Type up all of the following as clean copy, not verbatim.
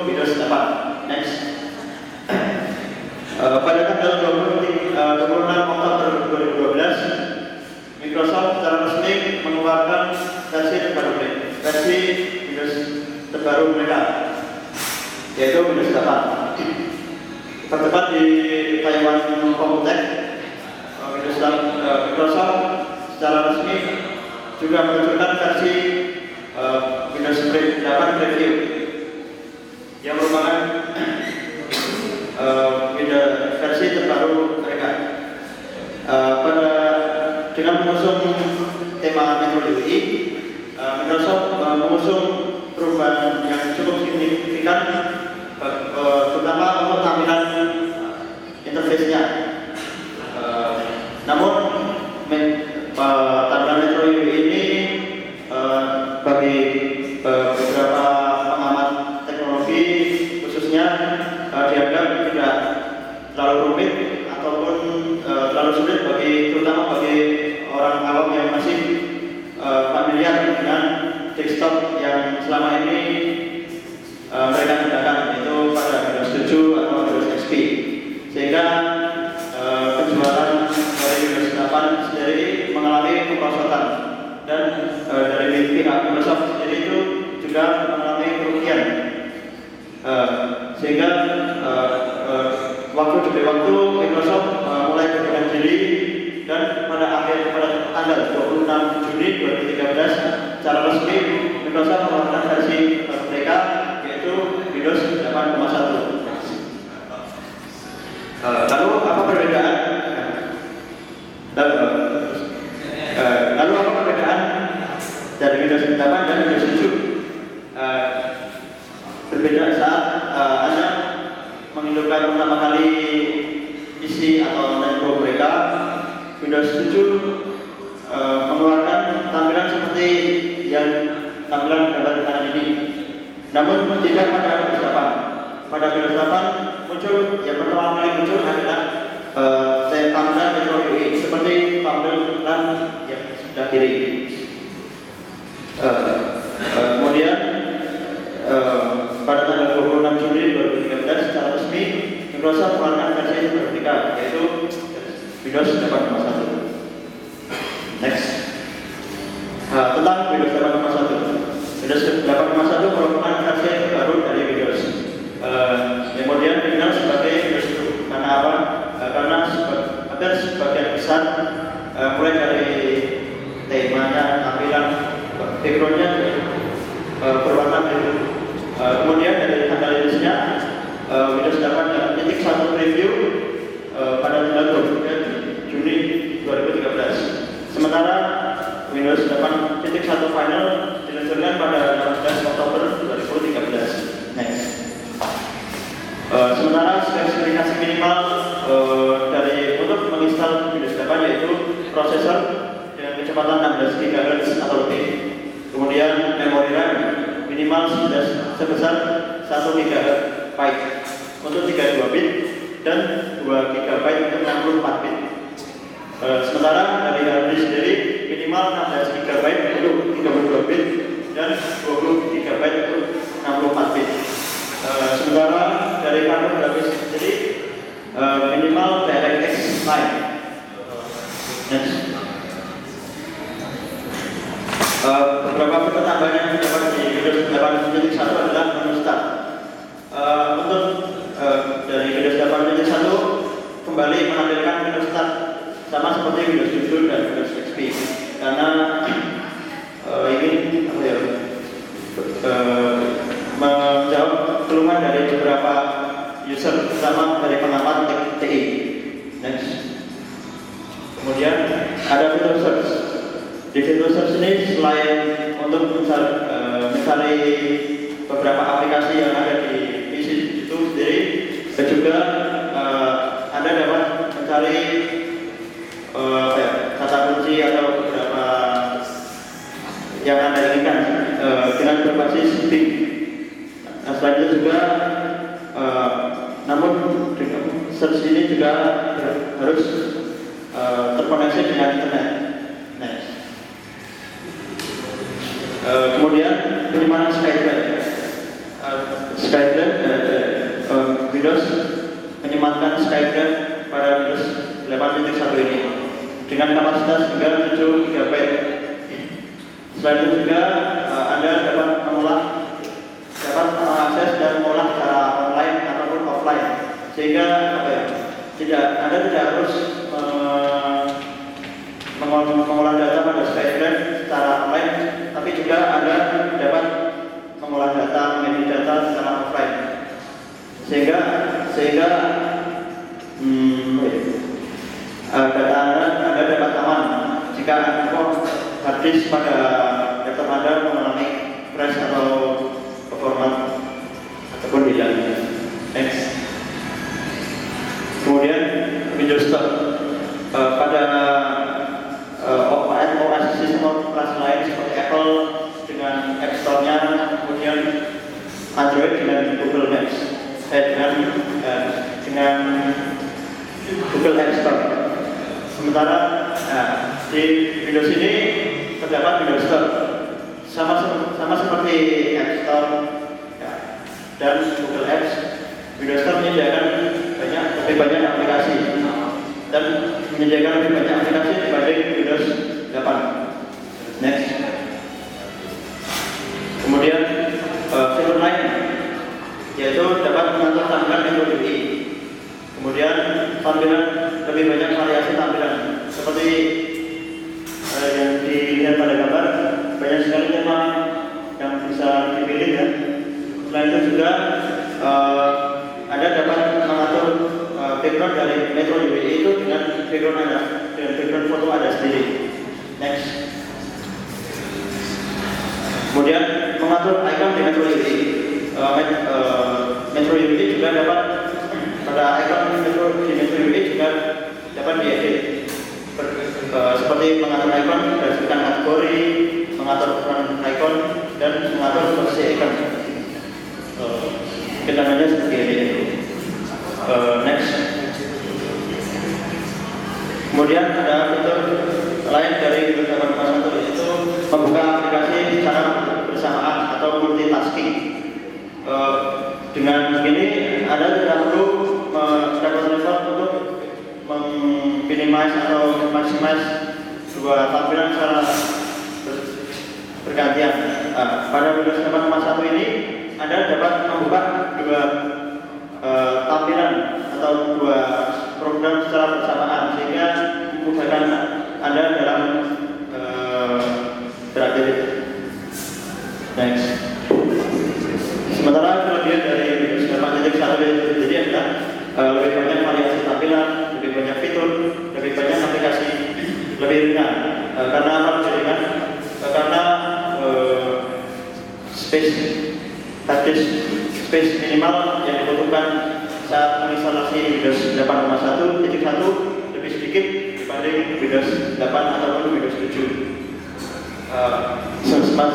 Windows 8. Next. Pada tanggal 26 Oktober 2012, Microsoft secara resmi mengeluarkan versi Windows terbaru mereka, yaitu Windows 8. Terdapat di Taiwan Computex, Microsoft secara resmi juga meluncurkan versi Windows 8 Preview yang merupakan versi terbaru mereka. Dengan mengusung tema Metro UI, Microsoft mengusung perubahan yang cukup signifikan, terutama untuk tampilan interface-nya. Namun tampilan Metro UI ini bagi beberapa pengamat teknologi khususnya dianggap tidak terlalu rumit ataupun terlalu sulit terutama bagi orang awam yang masih familiar dengan desktop yang selama ini mereka gunakan, yaitu pada Windows 7 atau Windows XP, sehingga penjualan dari Windows 8 sendiri mengalami kemerosotan, dan dari pihak Microsoft sendiri itu juga mengalami kerugian, sehingga waktu demi waktu Microsoft mulai berbenah diri, dan pada tanggal 26 Juni 2013 secara resmi Microsoft mengeluarkan versi mereka, yaitu Windows 8.1. Lalu apa perbedaan? Lalu apa perbedaan dari Windows 8 dan Windows 7? Berbeda saat Anda menghidupkan pertama kali PC atau netbook mereka. Windows 7 mengeluarkan tampilan seperti yang tampilan gambar kanan ini. Namun tidak pada Windows 8. Pada Windows 8 yang pertama kali muncul adalah tampilan Metro UI seperti tampilan yang sebelah kiri. Kemudian pada tanggal 26 Juli 2013 secara resmi Microsoft mengeluarkan versi terbaru, yaitu Windows 8.1. Next. Tentang Windows 8.1. Windows 8.1 merupakan versi terbaru dari Windows. Kemudian dikenal sebagai Windows 7. Karena apa? Karena hampir sebagian besar mulai dari temanya, tampilan, backgroundnya berwarna biru. Kemudian dari tanggal rilisnya Windows 8.1 Preview pada tanggal 23 Juni 2013. Sementara Windows 8.1 Final diluncurkan pada 16 Oktober 2013. Next. Sementara spesifikasi minimal untuk menginstal Windows 8 yaitu prosesor dengan kecepatan 16 GHz atau lebih. Kemudian memori RAM minimal sebesar 1 GB untuk 32 bit dan 2 GB untuk 64 bit. Sementara dari hard disk sendiri minimal 16 GB untuk 32 bit dan 20 GB untuk 64 bit. Sementara dari kartu grafis sendiri minimal DirectX 9. Next. Beberapa fitur tambahan yang terdapat di Windows 8.1 adalah menu start. Untuk dari Windows 8.1 kembali menampilkan menu start sama seperti Windows 7 dan Windows XP, karena ini menjawab keluhan dari beberapa user, terutama dari pengamat TI. Next. Kemudian ada fitur search. Di fitur search ini selain untuk mencari beberapa aplikasi yang ada di PC itu sendiri, juga Anda dapat mencari kata kunci atau beberapa yang Anda inginkan dengan berbasis Bing. Selain itu juga, namun search ini juga harus terkoneksi dengan internet. Next. Kemudian penyimpanan Skype Windows menyematkan Skype pada Windows 8.1 ini dengan kapasitas hingga 7 GB. Selain itu juga Anda dapat mengakses dan mengolah secara online ataupun offline, sehingga Anda tidak harus mengolah data pada Skype secara online, tapi juga Anda dapat mengolah data, mengedit data secara offline, sehingga data Anda dapat aman jika hard disk pada laptop Anda mengalami crash atau performa ataupun hilang. Next. Kemudian Windows Store pada OS sistem operasi lain seperti Apple dengan App Store-nya, kemudian Android dengan Google Maps, dengan Google App Store. Sementara di Windows ini terdapat Windows Store, sama seperti App Store dan Google Apps. Windows Store menyediakan lebih banyak aplikasi dan menyediakan lebih banyak aplikasi dibanding Windows 8. Next. Kemudian fitur lain yaitu dapat mengatur tampilan Metro UI. Kemudian tampilan lebih banyak variasi tampilan seperti yang dilihat pada gambar, banyak sekali tema yang bisa dipilih ya. Selain itu juga Anda dapat mengatur background dari Metro UI itu dengan background foto Anda sendiri. Next. Kemudian mengatur icon di Metro UI. Metro UI juga dapat pada icon di Metro UI juga dapat diedit. Seperti mengatur icon berdasarkan kategori, mengatur ukuran icon, dan mengatur posisi icon. Kita namanya seperti ini. Next. Kemudian ada fitur lain dari Windows 8.1 yaitu membuka aplikasi secara bersamaan atau multitasking. Dengan begini Anda tidak perlu repot-repot untuk meminimize atau maximize dua tampilan secara bergantian. Pada Windows 8.1 ini Anda dapat membuka dua tampilan atau dua program secara bersamaan, sehingga memudahkan Anda dalam beraktivitas. Next. Sementara kelebihan dari Windows 8.1 jadi adalah lebih banyak variasi tampilan, lebih banyak fitur, lebih banyak aplikasi, lebih ringan. Karena apa lebih ringan? Karena space minimal yang dibutuhkan saat menginstalasi Windows 8.1.1 lebih sedikit dibanding Windows 8 ataupun Windows 7.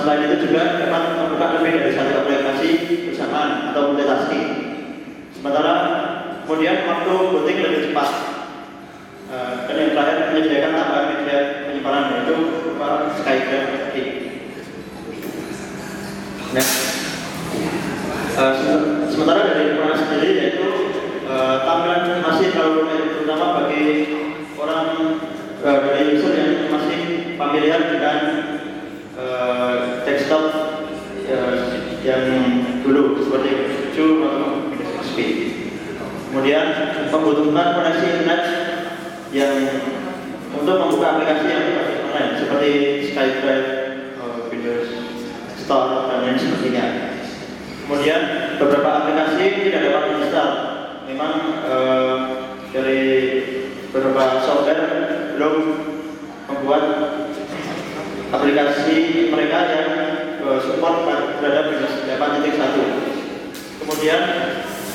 Selain itu juga dapat membuka lebih dari satu aplikasi bersamaan atau multitasking. Sementara kemudian waktu booting lebih cepat. Dan yang terakhir menyediakan tambahan media penyimpanan yaitu berupa Skype. Next. Sementara dari ukuran sendiri yaitu tampilan masih terlalu rumit, terutama bagi orang dari user yang masih familiar dengan desktop yang dulu seperti Windows 7 atau Windows XP. Kemudian membutuhkan koneksi internet yang untuk membuka aplikasi yang online seperti Skype, Windows Store dan lain sebagainya. Kemudian beberapa aplikasi tidak dapat diinstal. Memang dari beberapa software belum membuat aplikasi mereka yang support terhadap Windows 8.1. Kemudian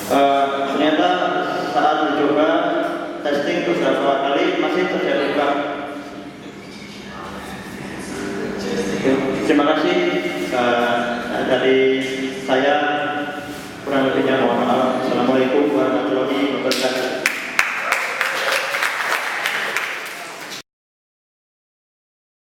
ternyata saat mencoba testing beberapa kali masih terjadi